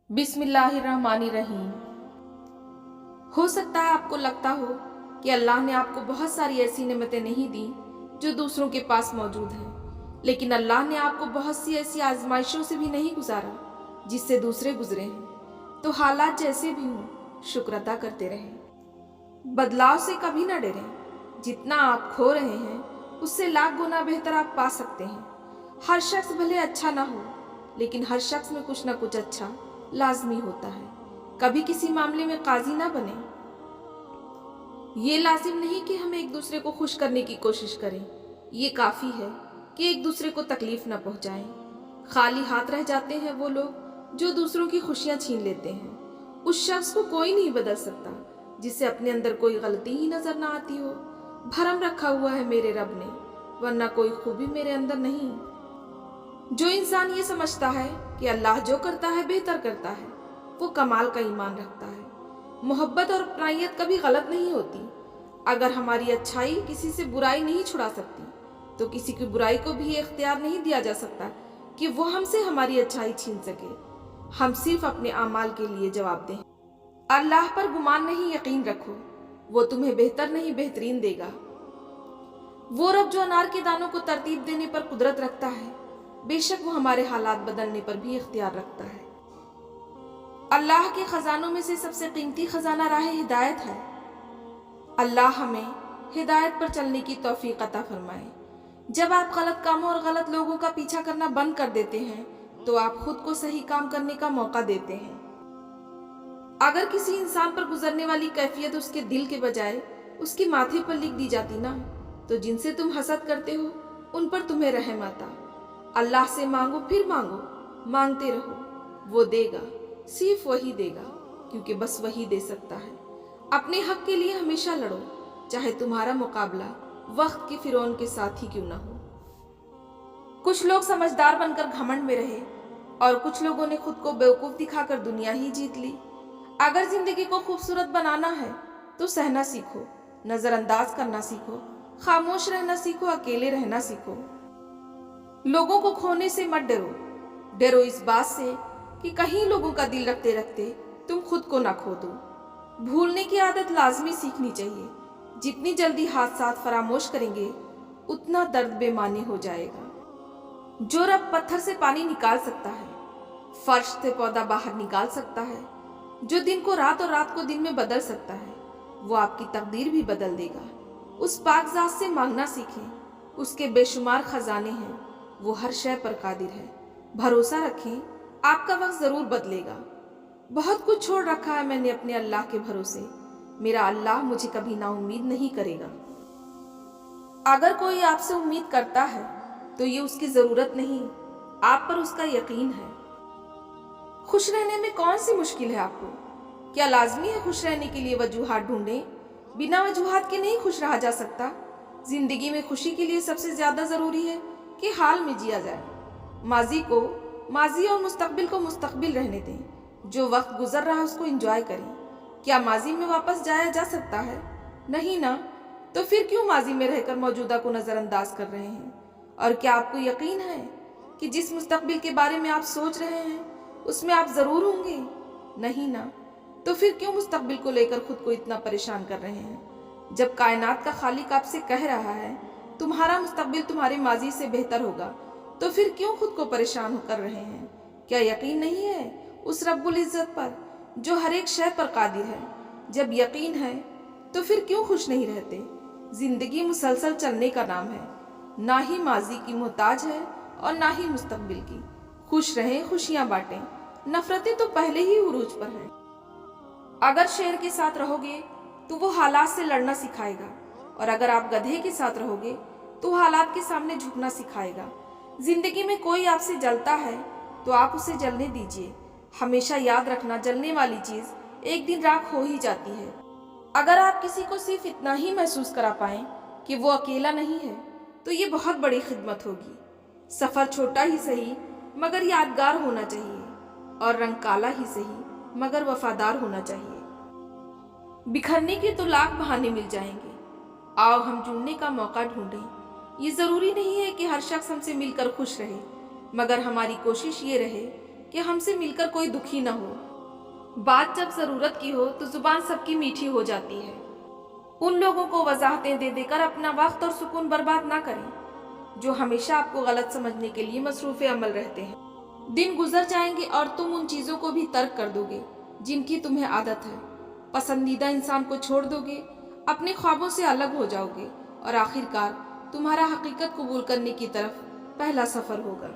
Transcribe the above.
बिस्मिल्लाहिर्रहमानिर्रहीम। हो सकता है आपको लगता हो कि अल्लाह ने आपको बहुत सारी ऐसी नेमतें नहीं दी जो दूसरों के पास मौजूद हैं, लेकिन अल्लाह ने आपको बहुत सी ऐसी आजमाइशों से भी नहीं गुजारा जिससे दूसरे गुजरे हैं। तो हालात जैसे भी हों, शुक्र अदा करते रहें। बदलाव से कभी ना डरें। जितना आप खो रहे हैं उससे लाख गुना बेहतर आप पा सकते हैं। हर शख्स भले अच्छा ना हो, लेकिन हर शख्स में कुछ ना कुछ अच्छा लाजमी होता है। कभी किसी मामले में काजी ना बने। ये लाजिम नहीं कि हम एक दूसरे को खुश करने की कोशिश करें, ये काफ़ी है कि एक दूसरे को तकलीफ ना पहुंचाएं। खाली हाथ रह जाते हैं वो लोग जो दूसरों की खुशियां छीन लेते हैं। उस शख्स को कोई नहीं बदल सकता जिसे अपने अंदर कोई गलती ही नजर ना आती हो। भरम रखा हुआ है मेरे रब ने, वरना कोई खूबी मेरे अंदर नहीं। जो इंसान ये समझता है कि अल्लाह जो करता है बेहतर करता है, वो कमाल का ईमान रखता है। मोहब्बत और अपनाइयत कभी गलत नहीं होती। अगर हमारी अच्छाई किसी से बुराई नहीं छुड़ा सकती, तो किसी की बुराई को भी ये इख्तियार नहीं दिया जा सकता कि वो हमसे हमारी अच्छाई छीन सके। हम सिर्फ अपने आमाल के लिए जवाब दें। अल्लाह पर गुमान नहीं, यकीन रखो, वो तुम्हें बेहतर नहीं बेहतरीन देगा। वो रब जो अनार के दानों को तरतीब देने पर कुदरत रखता है, बेशक वो हमारे हालात बदलने पर भी इख्तियार रखता है। अल्लाह के खजानों में से सबसे कीमती खजाना राह हिदायत है। अल्लाह हमें हिदायत पर चलने की तौफीक अता फरमाए। जब आप गलत कामों और गलत लोगों का पीछा करना बंद कर देते हैं, तो आप खुद को सही काम करने का मौका देते हैं। अगर किसी इंसान पर गुजरने वाली कैफियत उसके दिल के बजाय उसके माथे पर लिख दी जाती ना, तो जिनसे तुम हसद करते हो उन पर तुम्हें रहम आता। अल्लाह से मांगो, फिर मांगो, मांगते रहो, वो देगा, सिर्फ वही देगा, क्योंकि बस वही दे सकता है। अपने हक के लिए हमेशा लड़ो, चाहे तुम्हारा मुकाबला वक्त की फिरौन के साथ ही क्यों ना हो। कुछ लोग समझदार बनकर घमंड में रहे और कुछ लोगों ने खुद को बेवकूफ दिखाकर दुनिया ही जीत ली। अगर जिंदगी को खूबसूरत बनाना है तो सहना सीखो, नजरअंदाज करना सीखो, खामोश रहना सीखो, अकेले रहना सीखो। लोगों को खोने से मत डरो, डरो इस बात से कि कहीं लोगों का दिल रखते रखते तुम खुद को ना खो दो। भूलने की आदत लाजमी सीखनी चाहिए। जितनी जल्दी हादसात फरामोश करेंगे, उतना दर्द बेमानी हो जाएगा। जो रब पत्थर से पानी निकाल सकता है, फर्श से पौधा बाहर निकाल सकता है, जो दिन को रात और रात को दिन में बदल सकता है, वो आपकी तकदीर भी बदल देगा। उस पाक ज़ात से मांगना सीखें, उसके बेशुमार खजाने हैं, वो हर शय पर कादिर है। भरोसा रखें, आपका वक्त जरूर बदलेगा। बहुत कुछ छोड़ रखा है मैंने अपने अल्लाह के भरोसे। मेरा अल्लाह मुझे कभी ना उम्मीद नहीं करेगा। अगर कोई आपसे उम्मीद करता है तो ये उसकी जरूरत नहीं, आप पर उसका यकीन है। खुश रहने में कौन सी मुश्किल है आपको? क्या लाजमी है खुश रहने के लिए वजूहात ढूंढें? बिना वजूहात के नहीं खुश रहा जा सकता। जिंदगी में खुशी के लिए सबसे ज्यादा जरूरी है कि हाल में जिया जाए। माजी को माजी और मुस्तकबिल को मुस्तकबिल रहने दें। जो वक्त गुजर रहा है उसको एंजॉय करें। क्या माजी में वापस जाया जा सकता है? नहीं ना, तो फिर क्यों माजी में रहकर मौजूदा को नजरअंदाज कर रहे हैं? और क्या आपको यकीन है कि जिस मुस्तकबिल के बारे में आप सोच रहे हैं उसमें आप जरूर होंगे? नहीं ना, तो फिर क्यों मुस्तकबिल को लेकर खुद को इतना परेशान कर रहे हैं? जब कायनात का खालिक आपसे कह रहा है तुम्हारा मुस्तकबिल तुम्हारे माजी से बेहतर होगा, तो फिर क्यों खुद को परेशान कर रहे हैं? क्या यकीन नहीं है उस रब्बुल इज्जत पर जो हर एक शय पर कादिर है? जब यकीन है तो फिर क्यों खुश नहीं रहते? जिंदगी मुसलसल चलने का नाम है, ना ही माजी की मोहताज है और ना ही मुस्तकबिल की। खुश रहें, खुशियां बांटें, नफरतें तो पहले ही उरूज पर हैं। अगर शेर के साथ रहोगे तो वो हालात से लड़ना सिखाएगा, और अगर आप गधे के साथ रहोगे तो हालात के सामने झुकना सिखाएगा। जिंदगी में कोई आपसे जलता है तो आप उसे जलने दीजिए। हमेशा याद रखना, जलने वाली चीज एक दिन राख हो ही जाती है। अगर आप किसी को सिर्फ इतना ही महसूस करा पाएं कि वो अकेला नहीं है, तो ये बहुत बड़ी खिदमत होगी। सफर छोटा ही सही मगर यादगार होना चाहिए, और रंग काला ही सही मगर वफादार होना चाहिए। बिखरने के तो लाख बहाने मिल जाएंगे, आओ हम जुड़ने का मौका ढूंढें। ये जरूरी नहीं है कि हर शख्स हमसे मिलकर खुश रहे, मगर हमारी कोशिश ये रहे کہ ہم سے مل کر کوئی دکھی نہ ہو۔ بات جب ضرورت کی ہو تو زبان سب کی میٹھی ہو جاتی ہے۔ ان لوگوں کو وضاحتیں دے دے کر اپنا وقت اور سکون برباد نہ کریں جو ہمیشہ آپ کو غلط سمجھنے کے لیے مصروف عمل رہتے ہیں۔ دن گزر جائیں گے اور تم ان چیزوں کو بھی ترک کر دو گے جن کی تمہیں عادت ہے، پسندیدہ انسان کو چھوڑ دو گے، اپنے خوابوں سے الگ ہو جاؤ گے اور آخر کار تمہارا حقیقت قبول کرنے کی طرف پہلا سفر ہوگا۔